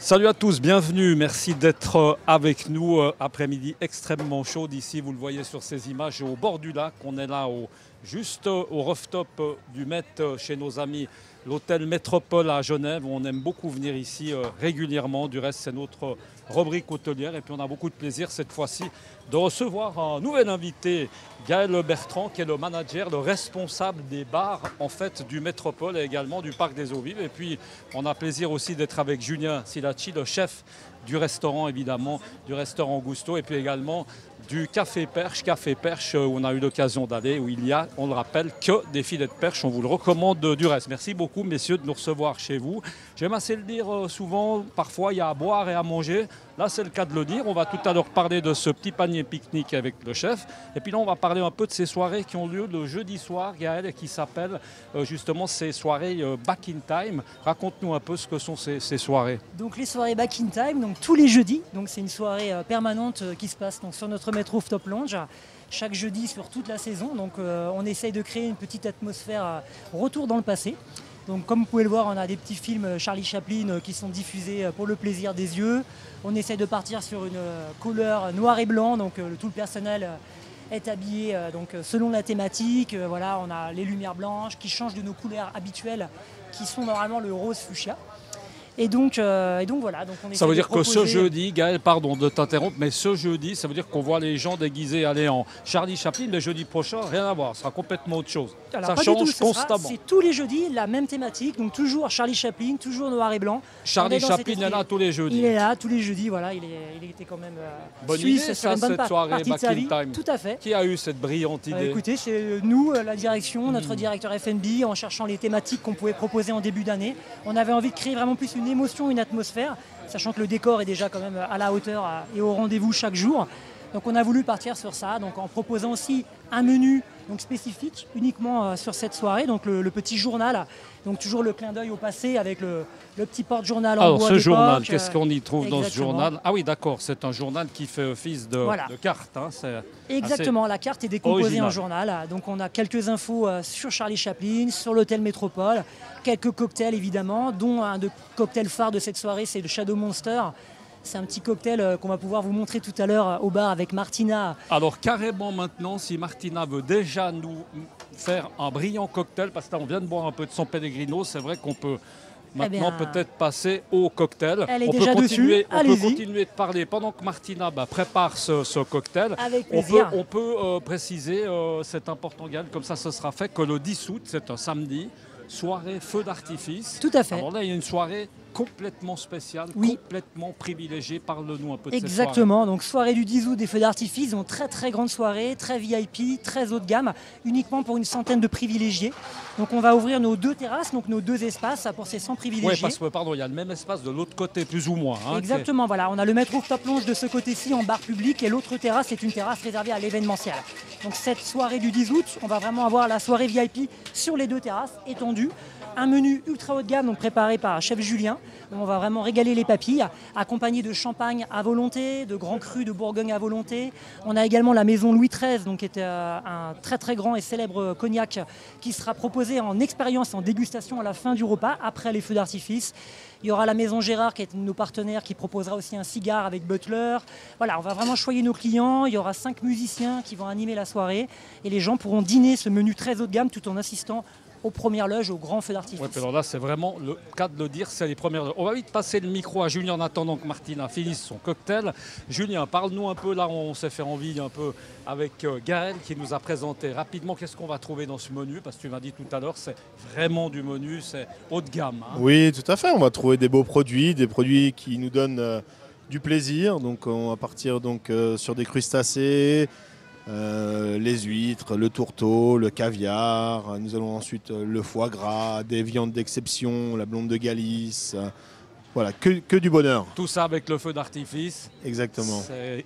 Salut à tous, bienvenue, merci d'être avec nous. Après-midi extrêmement chaud ici, vous le voyez sur ces images au bord du lac. On est là juste au rooftop du Met chez nos amis, l'hôtel Métropole à Genève. On aime beaucoup venir ici régulièrement. Du reste, c'est notre rubrique hôtelière et puis on a beaucoup de plaisir cette fois-ci de recevoir un nouvel invité, Gaël Bertrand, qui est le manager, le responsable des bars en fait du Métropole et également du Parc des Eaux Vives. Et puis on a plaisir aussi d'être avec Julien Silacci, le chef du restaurant évidemment, du restaurant Gusto, et puis également du Café Perche où on a eu l'occasion d'aller, où il y a, on le rappelle, que des filets de perche. On vous le recommande du reste. Merci beaucoup messieurs de nous recevoir chez vous. J'aime assez le dire souvent, parfois il y a à boire et à manger. Là c'est le cas de le dire. On va tout à l'heure parler de ce petit panier pique-nique avec le chef. Et puis là on va parler un peu de ces soirées qui ont lieu le jeudi soir, Gaël, et qui s'appellent justement ces soirées Back in Time. Raconte-nous un peu ce que sont ces soirées. Donc les soirées Back in Time, donc tous les jeudis. Donc c'est une soirée permanente qui se passe donc, sur notre métro Rooftop Lounge. Chaque jeudi sur toute la saison. Donc on essaye de créer une petite atmosphère retour dans le passé. Donc comme vous pouvez le voir, on a des petits films Charlie Chaplin qui sont diffusés pour le plaisir des yeux. On essaye de partir sur une couleur noir et blanc, donc tout le personnel est habillé donc, selon la thématique. Voilà, on a les lumières blanches qui changent de nos couleurs habituelles qui sont normalement le rose fuchsia. Et donc voilà. Donc on ça veut dire que ce jeudi, Gaël, pardon de t'interrompre, mais ce jeudi, ça veut dire qu'on voit les gens déguisés aller en Charlie Chaplin. Le jeudi prochain, rien à voir, ce sera complètement autre chose. Alors, ça change constamment. C'est tous les jeudis la même thématique, donc toujours Charlie Chaplin, toujours noir et blanc. Charlie Chaplin est là tous les jeudis. Il est là tous les jeudis, voilà, il était quand même bonne suisse idée, sur une bonne cette soirée partie de sa vie. Time. Tout à fait. Qui a eu cette brillante idée? Écoutez, c'est nous, la direction, notre directeur F&B, en cherchant les thématiques qu'on pouvait proposer en début d'année. On avait envie de créer vraiment plus une émotion, une atmosphère, sachant que le décor est déjà quand même à la hauteur et au rendez-vous chaque jour. Donc on a voulu partir sur ça, donc en proposant aussi un menu donc spécifique uniquement sur cette soirée, donc le petit journal, donc toujours le clin d'œil au passé avec le petit porte-journal en bois. Alors ce journal, qu'est-ce qu'on y trouve exactement. dans ce journal? Ah oui d'accord, c'est un journal qui fait office de carte. Hein, exactement, la carte est décomposée original. en journal, donc on a quelques infos sur Charlie Chaplin, sur l'hôtel Métropole, quelques cocktails évidemment, dont un de cocktail phare de cette soirée, c'est le Shadow Monster. C'est un petit cocktail qu'on va pouvoir vous montrer tout à l'heure au bar avec Martina. Alors carrément maintenant, si Martina veut déjà nous faire un brillant cocktail, parce que là on vient de boire un peu de son Pellegrino, c'est vrai qu'on peut maintenant peut-être passer au cocktail. Elle est déjà dessus, on peut continuer de parler pendant que Martina prépare ce cocktail. Avec plaisir. On peut préciser, c'est important Gaël, comme ça ce sera fait, que le 10 août, c'est un samedi, soirée feu d'artifice. Tout à fait. Alors là il y a une soirée complètement spécial, complètement privilégié. Parle-nous un peu de cette soirée. Exactement, donc soirée du 10 août des feux d'artifice, donc très grande soirée, très VIP, très haut de gamme, uniquement pour une centaine de privilégiés. Donc on va ouvrir nos deux terrasses, donc nos deux espaces pour ces 100 privilégiés. Oui, parce que pardon, il y a le même espace de l'autre côté, plus ou moins. Hein, exactement, voilà, on a le métro Rooftop Lounge de ce côté-ci en bar public et l'autre terrasse est une terrasse réservée à l'événementiel. Donc cette soirée du 10 août, on va vraiment avoir la soirée VIP sur les deux terrasses étendues. Un menu ultra haut de gamme donc préparé par chef Julien. On va vraiment régaler les papilles, accompagné de champagne à volonté, de grands crus de Bourgogne à volonté. On a également la maison Louis XIII, donc qui est un très grand et célèbre cognac qui sera proposé en expérience, en dégustation à la fin du repas, après les feux d'artifice. Il y aura la maison Gérard qui est un de nos partenaires qui proposera aussi un cigare avec butler. Voilà, on va vraiment choyer nos clients. Il y aura 5 musiciens qui vont animer la soirée et les gens pourront dîner ce menu très haut de gamme tout en assistant aux premières loges, aux grands feux d'artifice. Ouais, alors là, c'est vraiment le cas de le dire, c'est les premières loges. On va vite passer le micro à Julien en attendant que Martina finisse son cocktail. Julien, parle-nous un peu, là on s'est fait envie un peu avec Gaël qui nous a présenté rapidement qu'est-ce qu'on va trouver dans ce menu, parce que tu m'as dit tout à l'heure, c'est vraiment du menu, c'est haut de gamme. Hein. Oui, tout à fait, on va trouver des beaux produits, des produits qui nous donnent du plaisir. Donc on va partir donc, sur des crustacés, les huîtres, le tourteau, le caviar. Nous allons ensuite le foie gras, des viandes d'exception, la blonde de Galice. Voilà, que du bonheur. Tout ça avec le feu d'artifice. Exactement.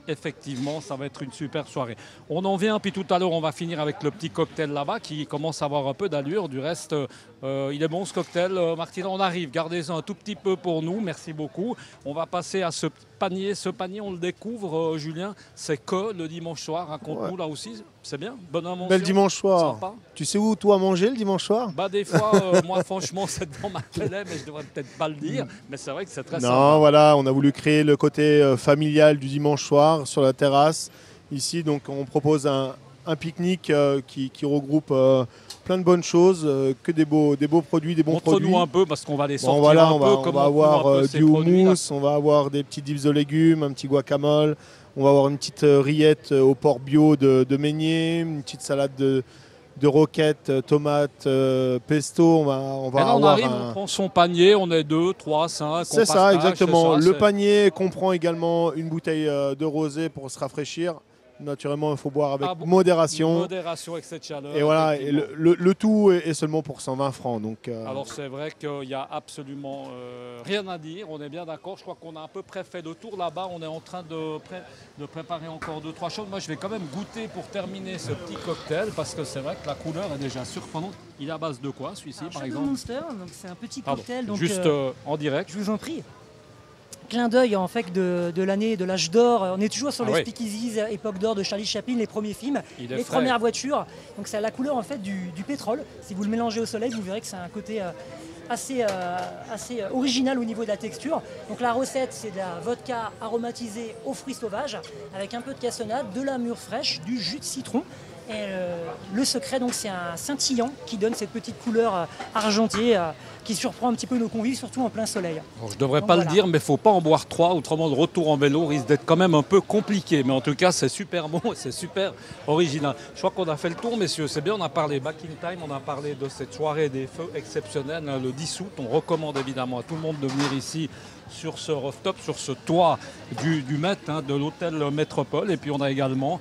Effectivement, ça va être une super soirée. On en vient, puis tout à l'heure, on va finir avec le petit cocktail là-bas qui commence à avoir un peu d'allure. Du reste, il est bon ce cocktail. Martina, on arrive. Gardez-en un tout petit peu pour nous. Merci beaucoup. On va passer à ce panier. Ce panier, on le découvre, Julien. C'est que le dimanche soir. Raconte-nous là aussi. c'est bien. Bonne invention. Bel dimanche soir. Sympa. Tu sais où toi manger le dimanche soir? Bah des fois, moi franchement, c'est devant ma télé, mais je devrais peut-être pas le dire. Mais c'est vrai que c'est très Non, sympa. voilà, on a voulu créer le côté familial du dimanche soir sur la terrasse. Ici, donc, on propose un pique-nique qui regroupe plein de bonnes choses, que des beaux produits, des bons produits. Montre-nous un peu, parce qu'on va les sortir Bon, voilà, un peu. on va avoir du houmous, on va avoir des petits dips de légumes, un petit guacamole, on va avoir une petite rillette au porc bio de Meignier, une petite salade de roquettes, tomates, pesto. On va on avoir arrive, on prend son panier, on est 2, 3, 5. C'est ça, exactement. Ça, le panier comprend également une bouteille de rosé pour se rafraîchir. Naturellement, il faut boire avec modération. Modération avec cette chaleur. Et voilà, et le tout est seulement pour 120 francs. Donc, Alors c'est vrai qu'il n'y a absolument rien à dire, on est bien d'accord. Je crois qu'on a à peu près fait le tour là-bas. On est en train de préparer encore 2-3 choses. Moi je vais quand même goûter pour terminer ce petit cocktail parce que c'est vrai que la couleur est déjà surprenante. Il est à base de quoi celui-ci par exemple? Monster, donc c'est un petit cocktail. Donc, juste en direct. Je vous en prie. Clin d'œil en fait de l'année, de l'âge d'or. On est toujours sur les speakeasies, époque d'or de Charlie Chaplin, les premiers films, les premières voitures. Donc c'est la couleur en fait du pétrole. Si vous le mélangez au soleil, vous verrez que c'est un côté assez original au niveau de la texture. Donc la recette, c'est de la vodka aromatisée aux fruits sauvages avec un peu de cassonade, de la mûre fraîche, du jus de citron. Et le secret, donc, c'est un scintillant qui donne cette petite couleur argentée qui surprend un petit peu nos convives, surtout en plein soleil. Bon, je ne devrais pas le dire, mais il ne faut pas en boire 3, autrement le retour en vélo risque d'être quand même un peu compliqué. Mais en tout cas, c'est super bon, c'est super original. Je crois qu'on a fait le tour, messieurs. C'est bien, on a parlé back in time, on a parlé de cette soirée des feux exceptionnelle, le 10 août. On recommande évidemment à tout le monde de venir ici sur ce rooftop, sur ce toit du Met, de l'hôtel Métropole. Et puis on a également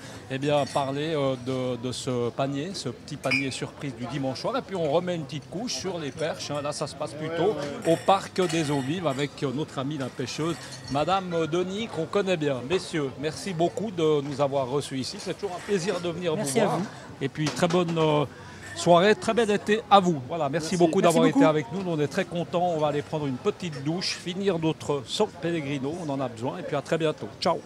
parlé de ce panier, ce petit panier surprise du dimanche soir. Et puis on remet une petite couche sur les perches. Là, ça se passe plutôt au parc des Eaux Vives avec notre amie la pêcheuse, Madame Denis, qu'on connaît bien. Messieurs, merci beaucoup de nous avoir reçus ici. C'est toujours un plaisir de venir vous voir. Et puis très bonne soirée, très bel été à vous. Voilà, merci beaucoup d'avoir été avec nous. On est très contents. On va aller prendre une petite douche, finir notre San Pellegrino. On en a besoin. Et puis à très bientôt. Ciao.